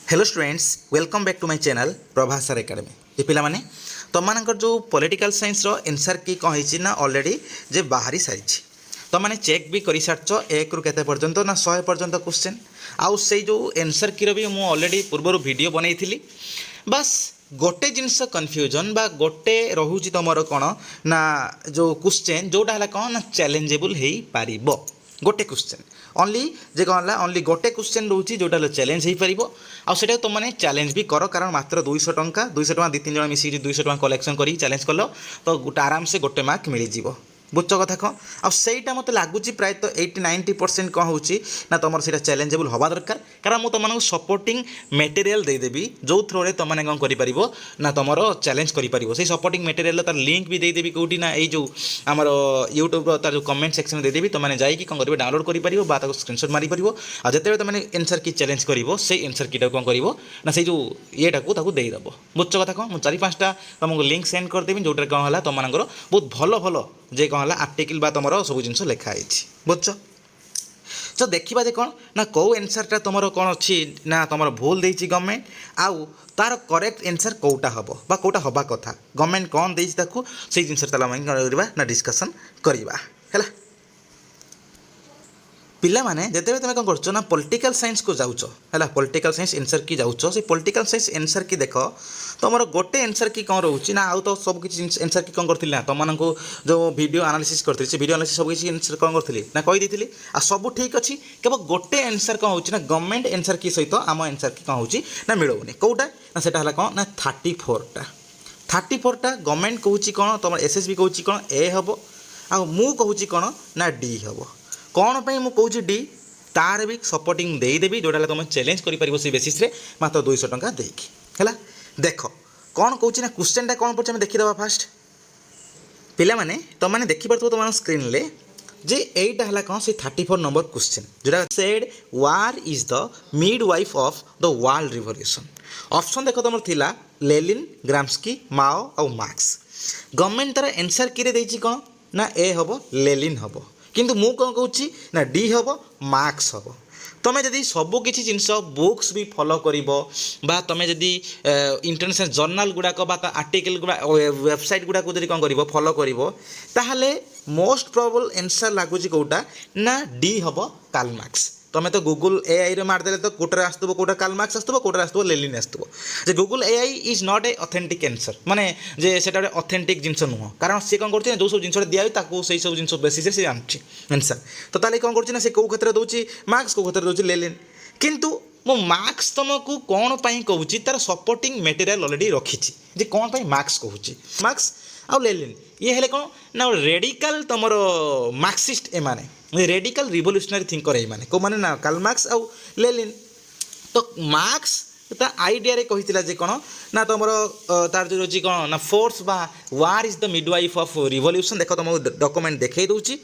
Hello students welcome back to my channel Prabhas sir academy ये पिला माने तुम मानकर जो पॉलिटिकल साइंस रो आंसर की कौन है ना ऑलरेडी जे बाहरी सारी तुम मैंने चेक भी कर सारच एक रु केते पर्यंत ना 100 पर्यंत क्वेश्चन आउ से जो आंसर की भी मुझे ऑलरेडी पूर्वर वीडियो बनई थी बस गोटे जिनस कन्फ्यूजन बा गोटे रोचे तुम कौन ना जो क्वेश्चन जोटा है कौन ना चैलेंजेबल हो पार गोटे क्वेश्चन ओनली जे कौन है ओनली गोटे क्वेश्चन रोचे जोटा चैलेंज हो पार आउटा तुम मैंने चैलेंज भी कर कारण मात्र 200 टंका 200 टंका 2-3 जन मिसिक 200 टंका कलेक्शन कर चैलेंज कल तो गोटे आराम से गोटे मार्क मिल जाव बुझ कथा कौन आईटा मत लगुच प्रायः 80-90% कौन हो तुम से चैलेंजेबल हवा दरकार कारण मुझे तुमको सपोर्टिंग मटेरियल देदेवी जो थ्रो रे तुमने कौन कर ना तुम चैलेंज कर सपोर्टिंग मटेरियल तार लिंक भी देदेवी कौटी ना ये जो आमर यूट्यूब तार जो कमेंट सेक्शन देदेवी तुमने जाकि कौन कर डाउनलोड कर स्क्रीनशॉट मारी पार आते तुमने एनसर की चैलेंज कर एनसर की कौन कर ना से जो ये देदेव बुझ कथा कौन मुझे 4-5टा तुमको लिंक सेंड करदेवी जोटा कौन है तुम बहुत भल भल जे कौन है आर्टिकल बा तुम सब जिन लिखाई बुझ तो देखा जे कौन ना कौ एनसरटा तुम कौन अच्छी ना तुम भूल देती गवर्नमेंट आउ तार करेक्ट एनसर कौटा हम बा कौटा हवा कथा गवर्नमेंट कौन देती से जिन ना डिस्कसन करवा है पिला माने जेते तुम कौन कर पॉलिटिकल साइंस को जाऊच है पॉलिटिकल साइंस एनसर की जाऊच से पॉलिटिकल साइंस एनसर की देख तुम गोटे एनसर की कौन रोचे ना आउ तो सब किसी एनसर की कौन करी ना तुमको जो वीडियो एनालिसिस करती से वीडियो एनालिसिस सब किसी एनसर कौन करी ना कहीदी आ सब ठीक अच्छी केवल गोटे एनसर कौन हो गवर्नमेंट एनसर की सहित आम एनसर की कौन हो ना मिलूनी कौटा ना सेटा कौन ना 34टा गवर्नमेंट कहूँ कौन तुम एसएसबी कहूँ कौन ए हम आ मु कहूँ कौन ना डी हम कौन पर मुझे डी तार भी सपोर्टिंग देदेवी जोटा तुम चैलेंज कर से बेसीस मात्र 200 टंका देकी है देख कौन कौन ना क्वेश्चनटा कौन पड़े देखीदे फास्ट पिला माने तुमने देखिपो तुम स्क्रीन ले जे एटा है कौन से 34 नंबर क्वेश्चन जोटा said war is the mid wife of the world revolution option देख तुम थिला लेनिन ग्राम्स्की माओ और मार्क्स गवर्नमेंट तार आंसर की देछि कौन ना ए हम लेनिन हम किंतु मु कौन कहूँ ना डी हम मार्क्स हम तुम्हें जदि सबकि जिनस बुक्स भी फॉलो कर तुम्हें जदि इंटरनेशनल जर्नाल गुड़ाक आर्टिकल गुड़ा वेबसाइट गुड़ाक कौन कर फॉलो कर मोस्ट प्रोबेबल आंसर लगुच कौटा ना डी हम कार्ल मार्क्स तुम तो गूगल एआई रे मारदे तो कोटे आसो कौटा कार्ल मार्क्स आसो कौटे आसो लेनिन आसो जे Google AI is not a authentic answer माने जे सेटा गोटे ऑथेंटिक जिनस नुह कारण सी कौन कर जो सब जिन दिया से सब जिन बेसिस से आनुची आंसर तो ताले कौन कर कौ क्षेत्र दूसरी मार्क्स कौ क्षेत्र दूसरी लेनिन किंतु मो मार्क्स तुमको कौन पाई कहूँ तार सपोर्टिंग मटेरियल ऑलरेडी रखी जे कौन पाई मार्क्स कहूँ मार्क्स आउ लेनिन ये हेले कौन ना रेडिकल तुम मार्क्सिस्ट एमाने रेडिकल रिवोल्यूशनरी थिंकर ये माने को माने ना कार्ल मार्क्स आउ लेनिन तो मार्क्स ता आइडिया रे कहितिला जे कोन ना तुम तार जो रोची कोन ना फोर्स बा वार is the midwife of revolution देखो तुम डॉक्यूमेंट देखै दउची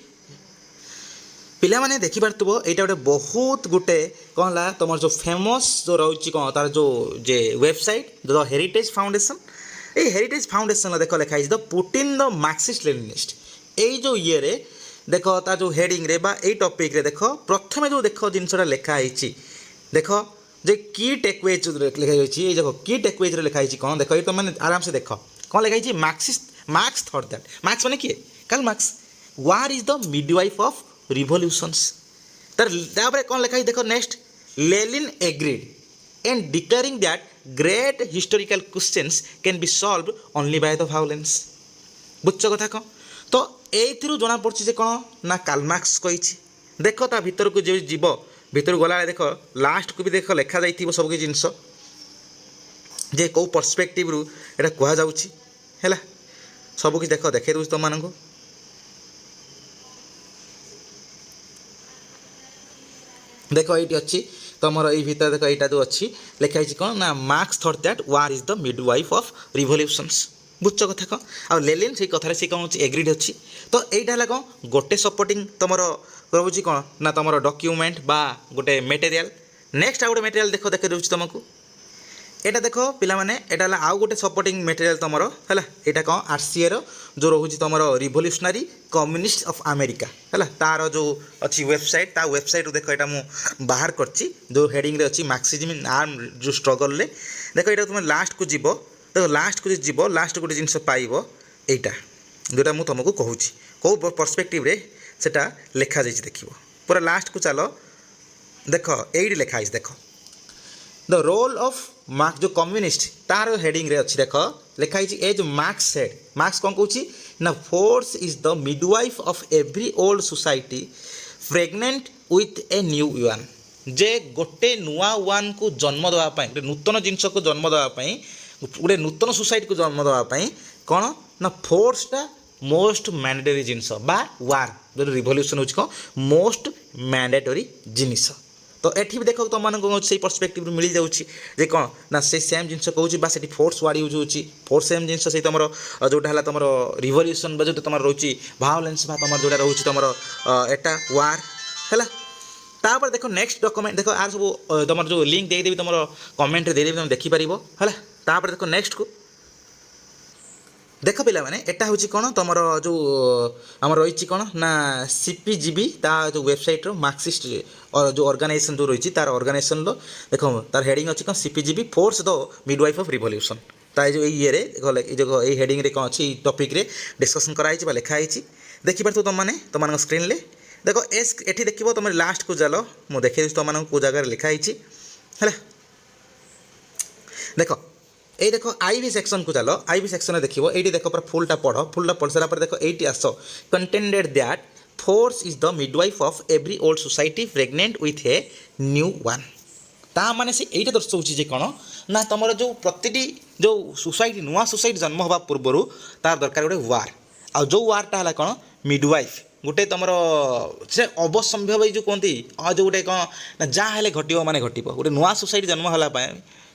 पिला माने देखि पारतबो एटा गोटे बहुत गुटे कोन ला तुम जो फेमस जो रोची कोन तार जो जे वेबसाइट द हेरिटेज फाउंडेशन ए हेरिटेज फाउंडेशन देखो लिखा is the Putin the Marxist Leninist ए जो ये रे देख ता जो हेडिंग रे बा ए टॉपिक रे देख प्रथम जो देख जिनसा लिखाई देख जे की टेकवेज लिखाई ये देखो की टेकवेज लिखाई कौन देख ये तुम मैंने आराम से देख कौन लिखाई Marxist Marx thought that Marx माने किए Karl Marx war is the midwife of revolutions तार कौन लिखाई देख next Lenin agreed and declaring that great historical questions can be solved only by the violence बुझ कथा कौन तो एथिरु जना पड़छि जे कौन ना कार्ल मार्क्स कही देख ता भीतर को जो जीव भीतर गला देख लास्ट को भी देख लिखा जाइथिबो सब के जिंस जे को पर्सपेक्टिव रु एटा कहा जाउछि हैला सब किछ देख देखे दउछि तुम मानको देख ये अच्छी तुम ये भीतर देख यहाँ जो अच्छी लिखाई कौन ना marks thought that war is the midwife of revolutions बुझ कथा कौन आ लेनिन से कथार सी कौन एग्रीड अच्छी तो यहाँ है कौन गोटे सपोर्टिंग तुम रोचे कौन ना तुम डॉक्यूमेंट बा गोटे मटेरियल नेक्स्ट आ गोटे मटेरियल देख देखे दूसरी तुमको एटा देख पिला माने एटा हला आउ गोटे सपोर्टिंग मटेरियल तमरो हला एटा कौन आरसीए रो जो रोहुची तमरो रिवोल्यूशनरी कम्युनिस्ट ऑफ अमेरिका हला तार जो अच्छी वेबसाइट ता वेबसाइट रो देखो एटा मु बाहर करची जो हेडिंग रे अच्छी मार्क्सिज्म इन आर्म जो स्ट्रगल ले देखो एटा तुम लास्ट को जीवो देखो लास्ट को जीवो लास्ट गोटे जिनस पाइबो एटा जोटा मु तुमको कहूची को पर्सपेक्टिव रे सेटा लेखा जाइछि देखिबो पूरा लास्ट को चलो देखो एडी लेखा आइछ देखो द रोल ऑफ मार्क्स जो कम्युनिस्ट तार हेडिंग रे अच्छी देख लिखाई ए जो मार्क्स सेड मार्क्स कौन कौन ना force is the midwife of every old society pregnant with a new one जे गोटे नुआ वन को जन्म देवाई गोटे नूतन जिनस को जन्म देवाई गोटे नूतन सोसाइटी को जन्म देवाई कौन ना फोर्सटा मोस्ट मैंडेटरी जिनस बा वार जो रिवोल्यूशन हो मोस्ट मैंडेटरी जिनिस तो एठी भी देख तुम मानक से पर्सपेक्टिव मिल जाऊँगी जे कौन ना से सेम जिन कहूँ से फोर्स वार्ड यूज होची फोर्स सेम जिन से तुम जोटा है तुम रिवोल्यूशन जो तुम रोचे भायोलेंस तुम जोटा रोचे तुम एटा वार है तापर देख नेक्स्ट डॉक्यूमेंट देख आर सब तुम जो लिंक देदेवी तुम कमेंट देदेवी तुम देखिपार है तापर देख नेक्स्ट को देख पिला माने एटा होची कोन तमरो जो हमर रहिची कोन ना सीपीजीबी ता जो वेबसाइट रो मार्क्सिस्ट और जो ऑर्गेनाइजेशन जो रहिची तार ऑर्गेनाइजेशन लो देखो तार हेडिंग अछि कोन CPGB force the midwife of revolution ता जो ये रे देखो ए हेडिंग रे कोन अछि टॉपिक रे डिस्कशन कराइछि बा लिखा आइछि देखि परतो तुम माने तुम मानक स्क्रीन ले देखो एस एठी देखिबो तुम लास्ट को जालो मु देखै तुम मानक को जगह लिखा आइछि हला देखो ये देखो आईवी सेक्शन को चलो आईवी सेक्शन में देखो ये देखो पूरा फुलटा पढ़ सारा देखो ये as contended that force is the midwife of every old society pregnant with a new one ता माने से ये दर्शाऊँ जे कौन ना तुम जो प्रति जो सोसाइटी नुआ सोसाइटी जन्म हवा पूर्वर तार दरकार गोटे वार आ जो वार्टा है कौन मिडवाइफ गोटे तुम से अवसंभव जो कहती जो गोटे कौन ना जहाँ घटो माने घटो गोटे नुआ सोसाइटी जन्म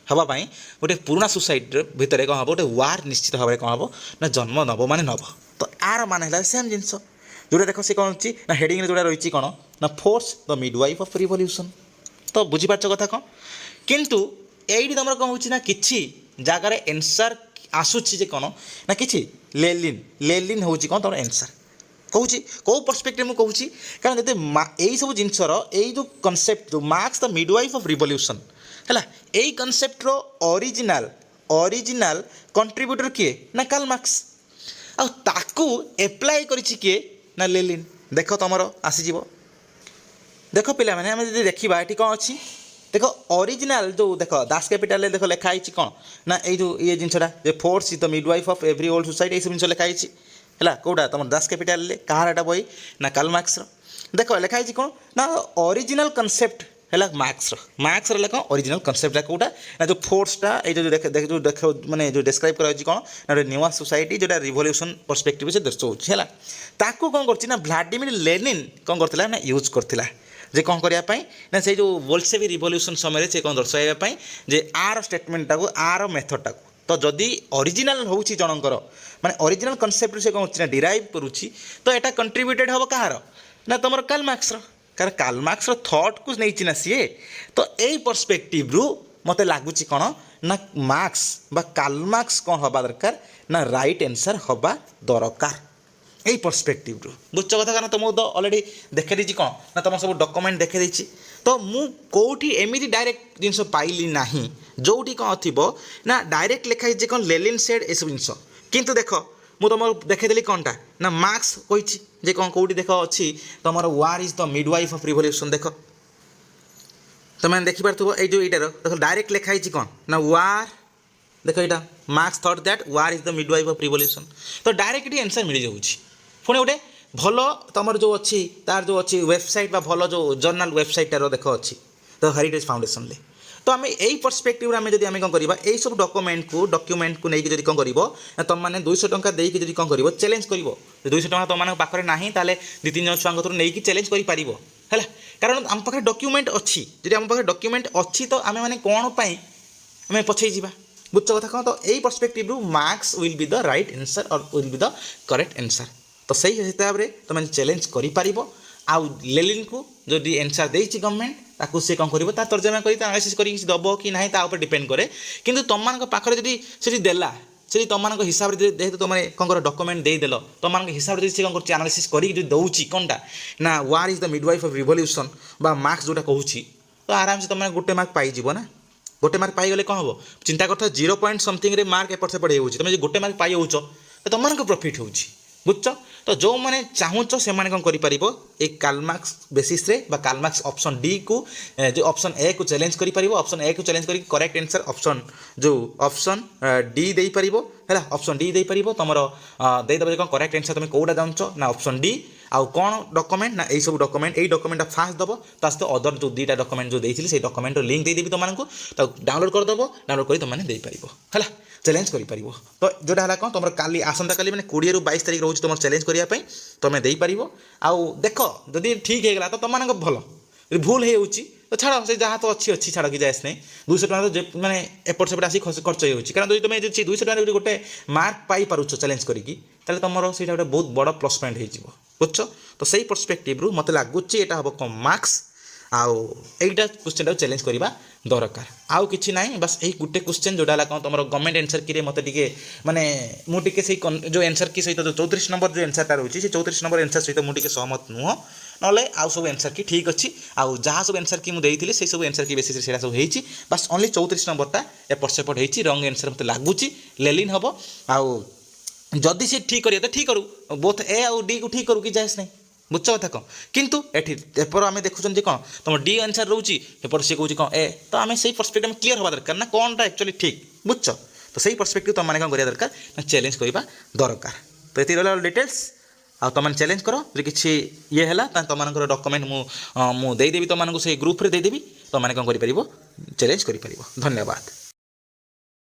हवापाई गोटे पुराना सोसाइटी भितर कौन हम गोटे वार निश्चित भाव में कौन हम ना जन्म नब माने नब तो आर मान है सेम जिनस जोटा देख सी कौन ना हेडिंग जोटा रही कौन ना force the midwife of revolution तो बुझीपार कथा कौन किंतु यही तुम कौन हो कि जगार एनसर आसूची कौन ना कि लेलिन हूँ कौन तुम एनसर कहूँ कौ पर्सपेक्टिव मुझे कहूँ कारण जब यही सब जिनसर यही जो कनसेप्ट जो marks the midwife of revolution है यही कनसेप्टर ओरिजिनल कंट्रीब्यूटर किए ना कार्ल मार्क्स आकु एप्लाय करिछि किए ना लेनिन देख तुम आसीज देख पिला माने आमे जदि देखिबा एठी कौन अच्छी देख ओरिजिनल जो देख दास कैपिटल देख लिखाई कौन ना ये जो ये जिनसा force is the midwife of every old society ये जिन लिखाई है कौटा तुम दास कैपिटल कहार बही ना कार्ल मार्क्स देख लिखाई कौन ना ओरिजिनल कनसेप्ट है मार्क्स कौन ओरिजिनल कनसेप्ट कौटा ना जो फोर्सटा ये जो देख माने जो डिस्क्राइब कर कौन ना न्यूआ सोसाइटी जोटा रिवोल्यूशन पर्सपेक्टिव से दर्शाऊँ है ताकू कौन कर व्लादिमिर लेनिन कौन करथिला ना यूज करथिला जे कौन करने ना से जो बोल्शेविक रिवोल्यूशन समय से कौन दर्शाइवाई जे आर स्टेटमेंटा को आर मेथडटा को तो जदि ओरिजिनल हूँ जनकर माने ओरिजिनल कनसेप्ट से कौन ना डिराइव करुच्ची तो यहाँ कंट्रीब्यूटेड हम कहार ना तुम कार्ल मार्क्स कारण कार्ल मार्क्स थॉट को नहीं ना सी तो यही पर्सपेक्टिव रु मत लगुच कौन ना मार्क्स बा कार्ल मार्क्स कौन हवा दरकार ना राइट आंसर हवा दरकार यही पर्सपेक्टिव रु बुझ कथा कारण तुमको तो अलरेडी देखे दी कौन ना तुम सब डॉक्यूमेंट देखे दी तो मु कौटी एमती डायरेक्ट जिनस पाइली ना जोटी कौन थी ना डायरेक्ट लिखाई कौन लेनिन सेड ये सब जिनस किंतु देख मु तुम देखेदेली कौनटा ना मार्क्स कही जे कौन कौटी देख अच्छी तुम वार is the midwife of revolution देख तुम देखिपार ये जो यार देख डायरेक्ट लिखाई कौन ना वार देख यहाँ marks thought that war is the midwife of revolution तो डायरेक्ट आंसर मिल जाऊँगी पुणी गोटे भल तुम जो अच्छी तार जो अच्छी वेबसाइट बा भल जो जर्नाल वेबसाइटार देख अच्छी तो हेरिटेज फाउंडेशन ले तो आम यही पर्सपेक्टिव आम जब कौन करवा यही सब डॉक्यूमेंट को लेकिन कौन कर तुम मैंने 200 टंका देकी कौन कर चैलेंज कर 200 टंका तुम पाखे ना ताले 2-3 जन छुआ थ्रू नहीं चैलेंज कर कारण आम पाखे डॉक्यूमेंट अच्छी जब आम पाखे डॉक्यूमेंट अच्छी तो आम मैंने कौन आम पछे जावा बुझ कथा कौन तो यही पर्सपेक्टिव रु Marx will be the right answer or will be the correct answer तो सही हिसाब से तुम चैलेंज कर लेनिन को जो आंसर देती गवर्नमेंट ताकू सी कौन कर तर्जमा कर एनालिसिस कर दब कि ना ता डिपेंड करे किंतु तुम पाखे जब से देला से तुम हिसाब से जेहतु तुम कौन कर डॉक्यूमेंट देदेल तुम हिसाब से कौन कर एनालिसिस कर दौची कौनटा ना वार is the midwife of revolution बा मार्क्स जोटा कहूँ तो आराम से तुम गोटे मार्क पाइज ना गोटे मार्क पाइगले कौन हम चिंता कर 0 पॉइंट समथिंग मार्क एपट सेपट हो तुम गोटे मार्क पाई हो तो तुम प्रॉफिट हो बुझ तो जो मैंने चाहूच से कौन कर कालमार्क्स बेसिस रे बा कालमार्क्स ऑप्शन डी को जो ऑप्शन ए को चैलेंज कर ऑप्शन ए को चैलेंज कर करेक्ट आंसर ऑप्शन जो ऑप्शन डी दे पार है ऑप्शन डी दे पार तुम देदेव कौन करेक्ट आंसर तुम कौटा जानच ना ऑप्शन डी आउ कौन डॉक्यूमेंट ना सब डॉक्यूमेंट यही डॉक्यूमेंट फास्ट दब ता सहित अदर जो 2टा डॉक्यूमेंट जो देती से डॉक्यूमेंट लिंक देदेवी तुमको तो डाउनलोड करदेव डाउनलोड कर तुमने है चैलेंज कर तो जोटा है कौन तुम काली आसंता काली मैंने 20 ରୁ 22 तारीख रोज तुम चैलेंज करने तुम दे पार आउ देख जदि ठीक है तो तुम भल भूल हो तो छाड़ से जहाँ तो अच्छी छाड़ कि जाए नहीं 200 टका तो मैंने एपट सेपट आसी खर्च हो कारण तुम 200 टका गोटे मार्क पाई पारुछ चैलेंज करी तुम से गोटे बहुत बड़ प्लस पॉइंट हो बुझ तो सही पर्सपेक्टिव मत लगुच यहाँ हम कम मार्क्स आउ एटा क्वेश्चन टाइम चैलेंज करवा दरकार आउ किसी ना बस यही गोटे क्वेश्चन जोटा है कौन तुम गवर्नमेंट आंसर की मत माने मुझे से जो आंसर की सहित जो 34 नंबर जो आंसरटा रही है 34 नंबर आंसर सहित मुझे सहमत नुह ना आउ सब आंसर की ठीक अच्छी आउ जहाँ सब आंसर की मुझे से सब आंसर की बेसिस से सब होती बस ओनली 34 नंबरटा एपट सेपट होती रंग आंसर मत लगुच लेलिन हम आउ जदि से ठीक करिए तो ठीक करूँ बोथ ए आउ डी को ठीक करूँ कि जाए नहीं बुझ कथा कौन किंतु एपर आम देखुं कौन तुम डी आंसर रोचे एपर सी कौन कौन ए तो आम से पर्सपेक्टिव में क्लीयर हवा दरकार ना कौनटा एक्चुअली ठीक बुझ तो सही पर्सपेक्टिव तुम कौन करा दरकार ना चैलेंज करवा दरकार तो ये रहा डिटेल्स आ तुम चैलेंज करो जो किसी ये है तुम डॉक्यूमेंट मुझे देदेवी तुमको से ग्रुप रे देदेवी तुमने कौन कर चैलेंज कर धन्यवाद।